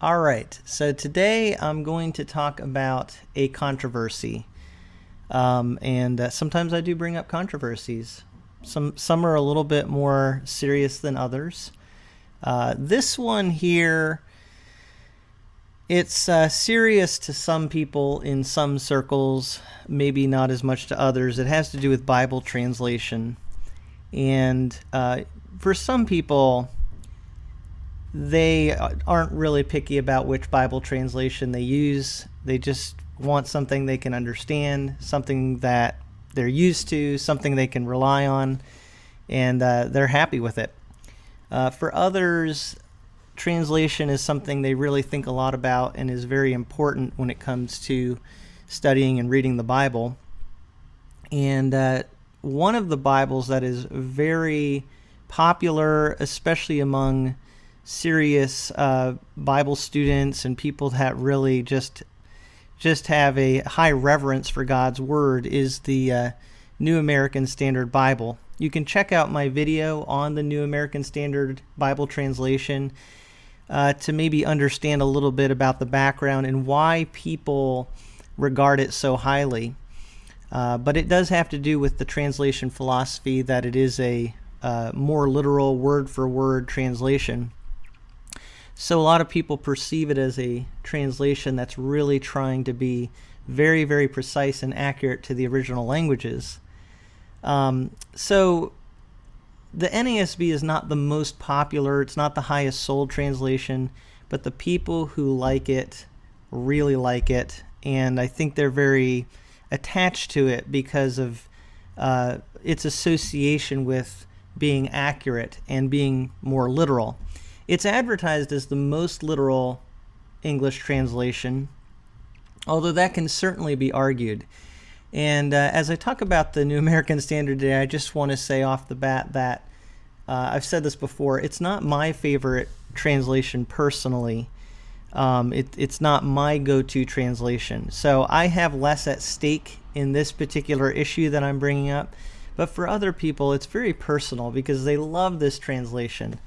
All right, so today I'm going to talk about a controversy. And sometimes I do bring up controversies. Some are a little bit more serious than others. This one here, it's serious to some people in some circles, maybe not as much to others. It has to do with Bible translation. And for some people, they aren't really picky about which Bible translation they use. They just want something they can understand, something that they're used to, something they can rely on, and they're happy with it. For others, translation is something they really think a lot about and is very important when it comes to studying and reading the Bible. And one of the Bibles that is very popular, especially among serious Bible students and people that really just have a high reverence for God's Word, is the New American Standard Bible. You can check out my video on the New American Standard Bible translation to maybe understand a little bit about the background and why people regard it so highly. But it does have to do with the translation philosophy, that it is a more literal, word-for-word translation. So a lot of people perceive it as a translation that's really trying to be very, very precise and accurate to the original languages. So the NASB is not the most popular, it's not the highest sold translation, but the people who like it really like it, and I think they're very attached to it because of its association with being accurate and being more literal. It's advertised as the most literal English translation, although that can certainly be argued. And as I talk about the New American Standard today, I just want to say off the bat that I've said this before, it's not my favorite translation personally. It's not my go-to translation. So I have less at stake in this particular issue that I'm bringing up. But for other people, it's very personal because they love this translation.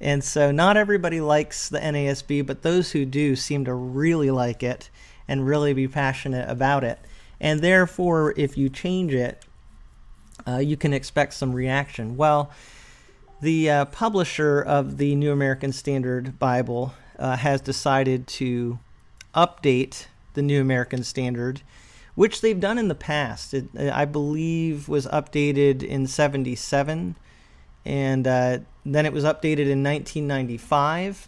And so not everybody likes the NASB, but those who do seem to really like it and really be passionate about it. And therefore, if you change it, you can expect some reaction. Well, the publisher of the New American Standard Bible has decided to update the New American Standard, which they've done in the past. It, I believe, was updated in '77. And then it was updated in 1995,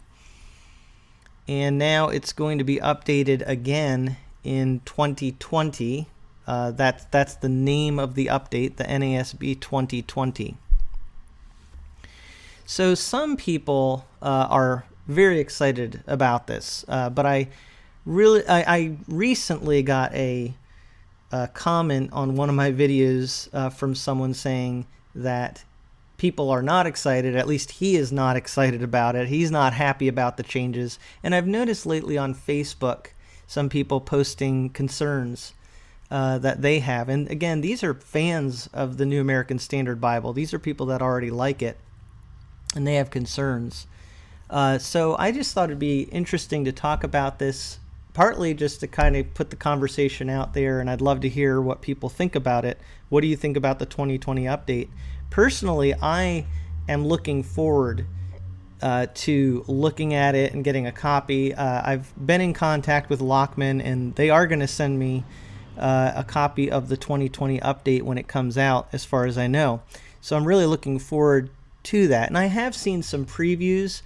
and now it's going to be updated again in 2020. That's the name of the update, the NASB 2020. So some people are very excited about this, but I recently got a comment on one of my videos from someone saying that people are not excited, at least he is not excited about it. He's not happy about the changes. And I've noticed lately on Facebook some people posting concerns that they have. And again, these are fans of the New American Standard Bible. These are people that already like it, and they have concerns. So I just thought it'd be interesting to talk about this, partly just to kind of put the conversation out there, and I'd love to hear what people think about it. What do you think about the 2020 update? Personally, I am looking forward to looking at it and getting a copy. I've been in contact with Lockman, and they are going to send me a copy of the 2020 update when it comes out, as far as I know. So I'm really looking forward to that. And I have seen some previews,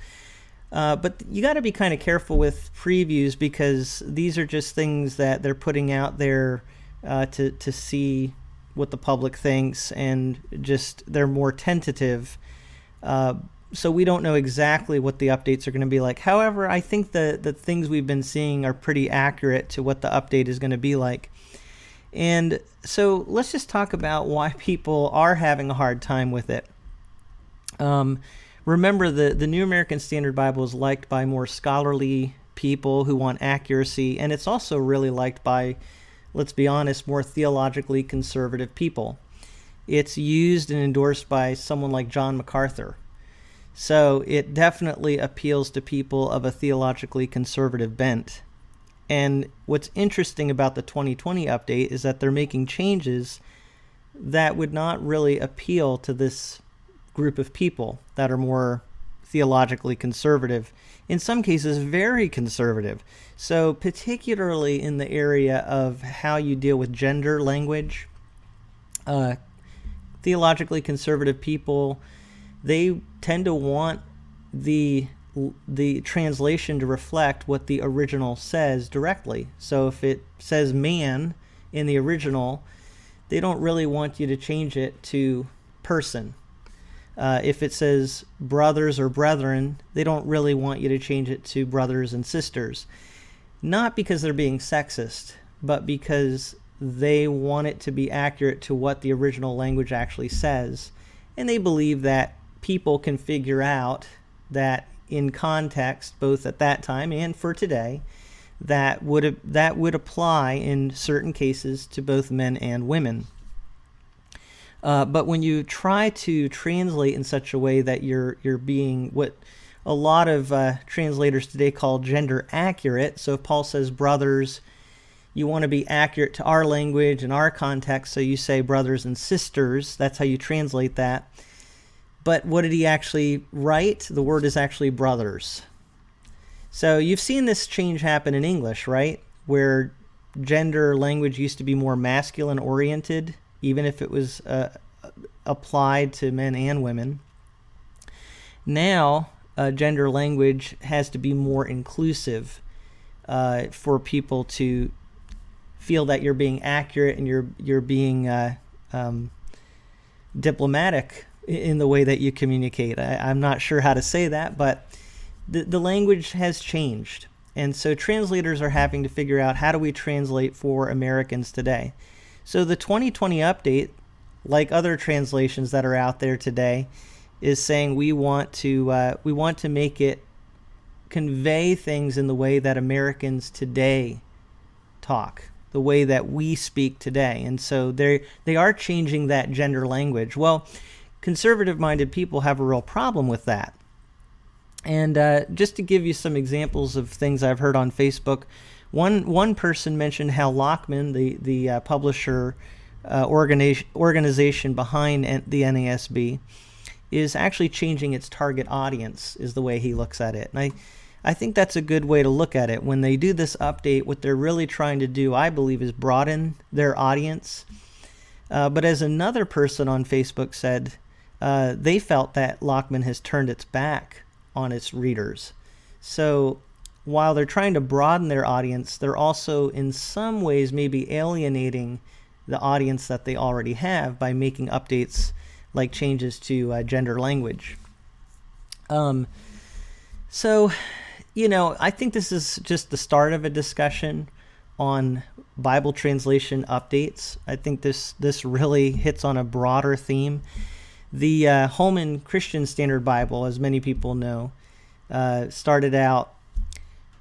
but you got to be kind of careful with previews because these are just things that they're putting out there to see what the public thinks, and just they're more tentative. So we don't know exactly what the updates are going to be like. However, I think the things we've been seeing are pretty accurate to what the update is going to be like. And so let's just talk about why people are having a hard time with it. Remember, the New American Standard Bible is liked by more scholarly people who want accuracy, and it's also really liked by, let's be honest, more theologically conservative people. It's used and endorsed by someone like John MacArthur. So it definitely appeals to people of a theologically conservative bent. And what's interesting about the 2020 update is that they're making changes that would not really appeal to this group of people that are more theologically conservative, in some cases very conservative. So particularly in the area of how you deal with gender language, theologically conservative people, they tend to want the translation to reflect what the original says directly. So if it says man in the original, they don't really want you to change it to person. If it says brothers or brethren, they don't really want you to change it to brothers and sisters. Not because they're being sexist, but because they want it to be accurate to what the original language actually says. And they believe that people can figure out that in context, both at that time and for today, that would apply in certain cases to both men and women. But when you try to translate in such a way that you're being what a lot of translators today call gender accurate, so if Paul says brothers, you want to be accurate to our language and our context, so you say brothers and sisters. That's how you translate that. But what did he actually write? The word is actually brothers. So you've seen this change happen in English, right? Where gender language used to be more masculine oriented, even if it was applied to men and women. Now, gender language has to be more inclusive for people to feel that you're being accurate and you're being diplomatic in the way that you communicate. I'm not sure how to say that, but the language has changed. And so translators are having to figure out, how do we translate for Americans today? So the 2020 update, like other translations that are out there today, is saying we want to make it convey things in the way that Americans today talk, the way that we speak today. And so they are changing that gender language. Well, conservative-minded people have a real problem with that. And just to give you some examples of things I've heard on Facebook, one person mentioned how Lockman, the publisher organization behind the NASB, is actually changing its target audience, is the way he looks at it. And I think that's a good way to look at it. When they do this update, what they're really trying to do, I believe, is broaden their audience. But as another person on Facebook said, they felt that Lockman has turned its back on its readers. So while they're trying to broaden their audience, they're also in some ways maybe alienating the audience that they already have by making updates like changes to gender language. So, I think this is just the start of a discussion on Bible translation updates. I think this really hits on a broader theme. The Holman Christian Standard Bible, as many people know, started out,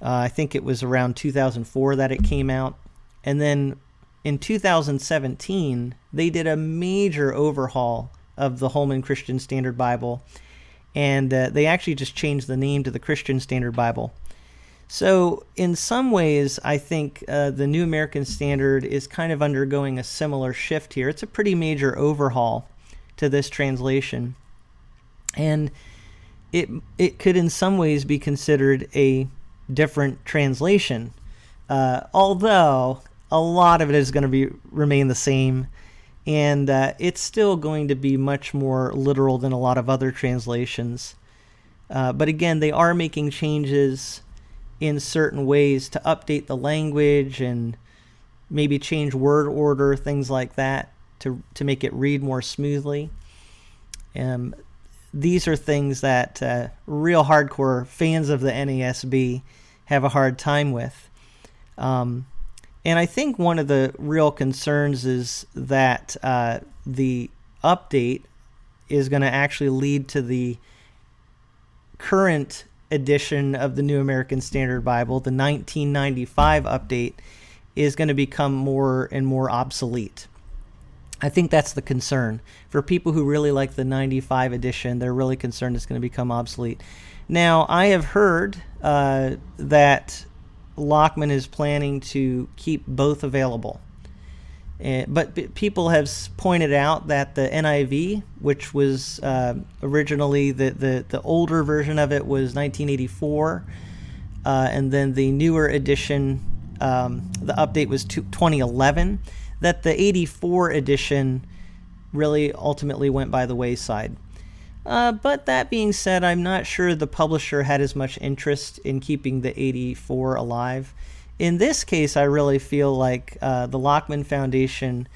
I think it was around 2004 that it came out. And then in 2017, they did a major overhaul of the Holman Christian Standard Bible. And they actually just changed the name to the Christian Standard Bible. So in some ways, I think the New American Standard is kind of undergoing a similar shift here. It's a pretty major overhaul to this translation. And it could in some ways be considered a different translation, although a lot of it is going to remain the same, and it's still going to be much more literal than a lot of other translations. But again, they are making changes in certain ways to update the language and maybe change word order, things like that, to make it read more smoothly. These are things that real hardcore fans of the NASB have a hard time with. And I think one of the real concerns is that the update is going to actually lead to the current edition of the New American Standard Bible, the 1995 update, is going to become more and more obsolete. I think that's the concern. For people who really like the 95 edition, they're really concerned it's going to become obsolete. Now, I have heard that Lockman is planning to keep both available. But people have pointed out that the NIV, which was originally the older version of it, was 1984, and then the newer edition, the update was 2011, that the 84 edition really ultimately went by the wayside. But that being said, I'm not sure the publisher had as much interest in keeping the 84 alive. In this case, I really feel like the Lockman Foundation,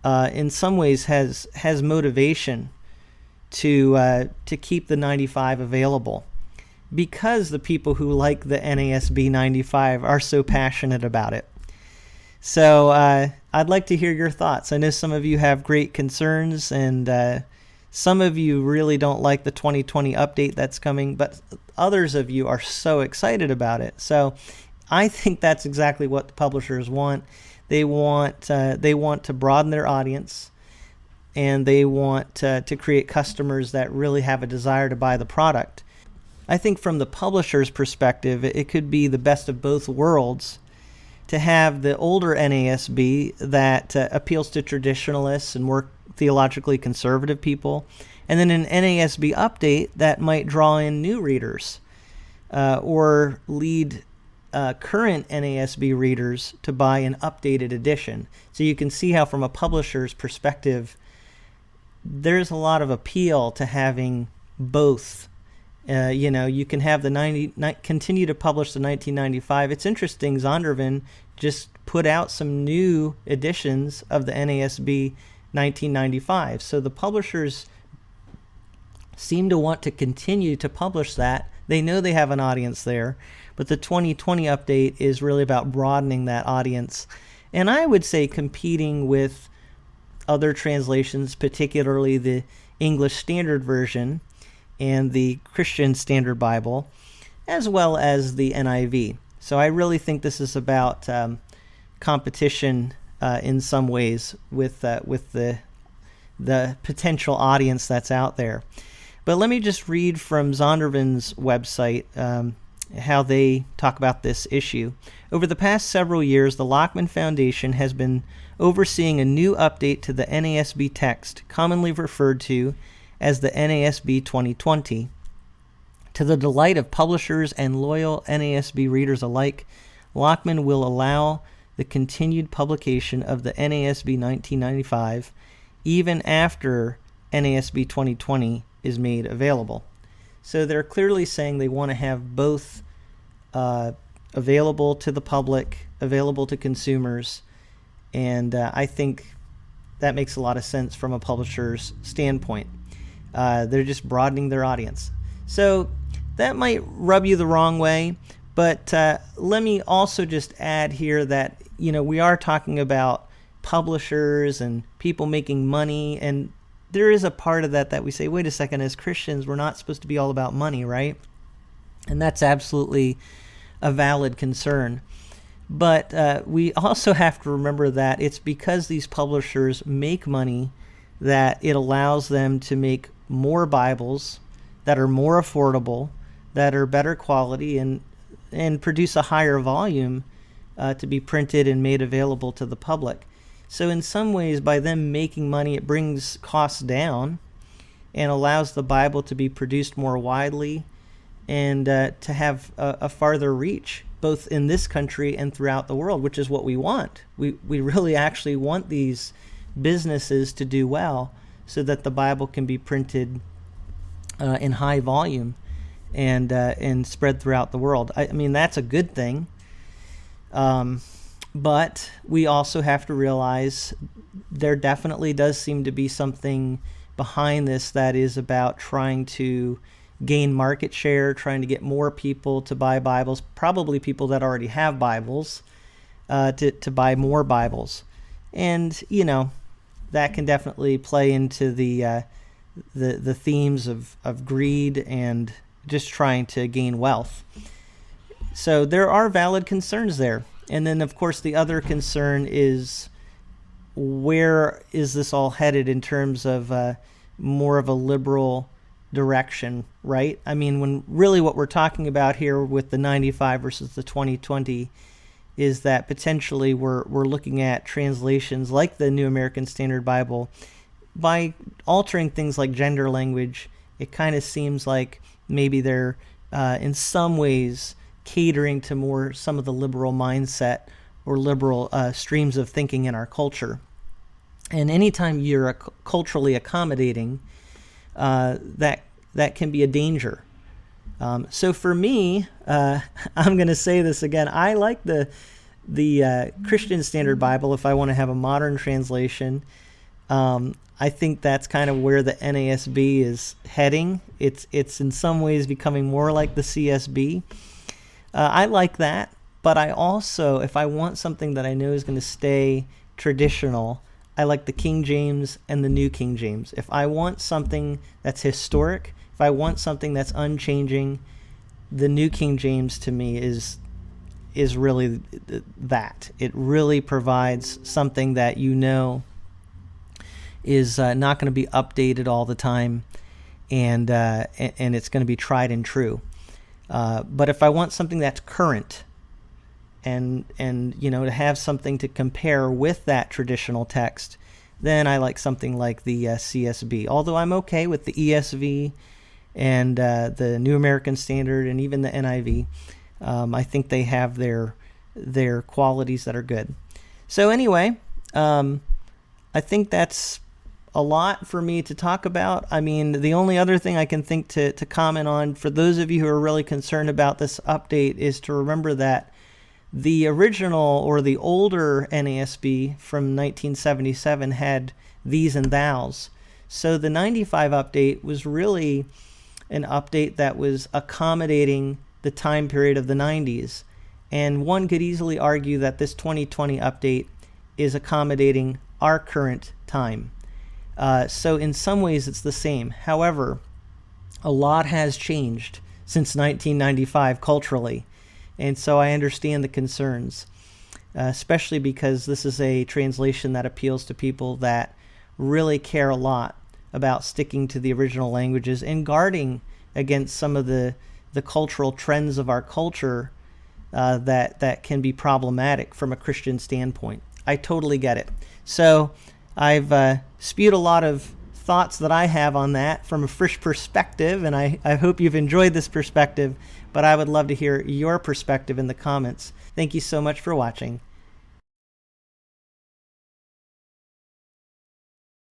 in some ways, has motivation to keep the 95 available, because the people who like the NASB 95 are so passionate about it. So I'd like to hear your thoughts. I know some of you have great concerns, and some of you really don't like the 2020 update that's coming, but others of you are so excited about it. So I think that's exactly what the publishers want. They want to broaden their audience, and they want to create customers that really have a desire to buy the product. I think from the publisher's perspective, it could be the best of both worlds to have the older NASB that appeals to traditionalists and more theologically conservative people, and then an NASB update that might draw in new readers or lead current NASB readers to buy an updated edition. So you can see how from a publisher's perspective, there's a lot of appeal to having both. You can have continue to publish the 1995. It's interesting, Zondervan just put out some new editions of the NASB 1995. So the publishers seem to want to continue to publish that. They know they have an audience there, but the 2020 update is really about broadening that audience. And I would say competing with other translations, particularly the English Standard Version and the Christian Standard Bible, as well as the NIV. So I really think this is about competition in some ways with the potential audience that's out there. But let me just read from Zondervan's website how they talk about this issue. Over the past several years, the Lockman Foundation has been overseeing a new update to the NASB text, commonly referred to as the NASB 2020. To the delight of publishers and loyal NASB readers alike, Lockman will allow the continued publication of the NASB 1995 even after NASB 2020 is made available. So they're clearly saying they want to have both available to the public, available to consumers, and I think that makes a lot of sense from a publisher's standpoint. They're just broadening their audience. So that might rub you the wrong way, but let me also just add here that we are talking about publishers and people making money, and there is a part of that we say, wait a second, as Christians, we're not supposed to be all about money, right? And that's absolutely a valid concern. But we also have to remember that it's because these publishers make money that it allows them to make more Bibles that are more affordable, that are better quality, and produce a higher volume to be printed and made available to the public. So in some ways, by them making money, it brings costs down and allows the Bible to be produced more widely and to have a farther reach, both in this country and throughout the world, which is what we want. We really actually want these businesses to do well so that the Bible can be printed in high volume and spread throughout the world. I mean, that's a good thing. But we also have to realize there definitely does seem to be something behind this that is about trying to gain market share, trying to get more people to buy Bibles, probably people that already have Bibles, to buy more Bibles. And, that can definitely play into the themes of greed and just trying to gain wealth. So there are valid concerns there. And then, of course, the other concern is where is this all headed in terms of more of a liberal direction, right? I mean, when really what we're talking about here with the 95 versus the 2020 is that potentially we're looking at translations like the New American Standard Bible. By altering things like gender language, it kind of seems like maybe they're in some ways catering to more some of the liberal mindset or liberal streams of thinking in our culture. And anytime you're culturally accommodating, that can be a danger. So for me, I'm going to say this again. I like the Christian Standard Bible if I want to have a modern translation. I think that's kind of where the NASB is heading. It's in some ways becoming more like the CSB. I like that, but I also, if I want something that I know is going to stay traditional, I like the King James and the New King James. If I want something that's historic, if I want something that's unchanging, the New King James to me is really that. It really provides something that you know is not going to be updated all the time, and it's going to be tried and true. But if I want something that's current, and to have something to compare with that traditional text, then I like something like the CSB. Although I'm okay with the ESV and the New American Standard and even the NIV. I think they have their qualities that are good. So anyway, I think that's a lot for me to talk about. I mean, the only other thing I can think to comment on for those of you who are really concerned about this update is to remember that the original or the older NASB from 1977 had these and thous. So the 95 update was really an update that was accommodating the time period of the 90s. And one could easily argue that this 2020 update is accommodating our current time. So in some ways it's the same. However, a lot has changed since 1995 culturally. And so I understand the concerns, especially because this is a translation that appeals to people that really care a lot about sticking to the original languages and guarding against some of the cultural trends of our culture that can be problematic from a Christian standpoint. I totally get it. So I've spewed a lot of thoughts that I have on that from a fresh perspective, and I hope you've enjoyed this perspective, but I would love to hear your perspective in the comments. Thank you so much for watching.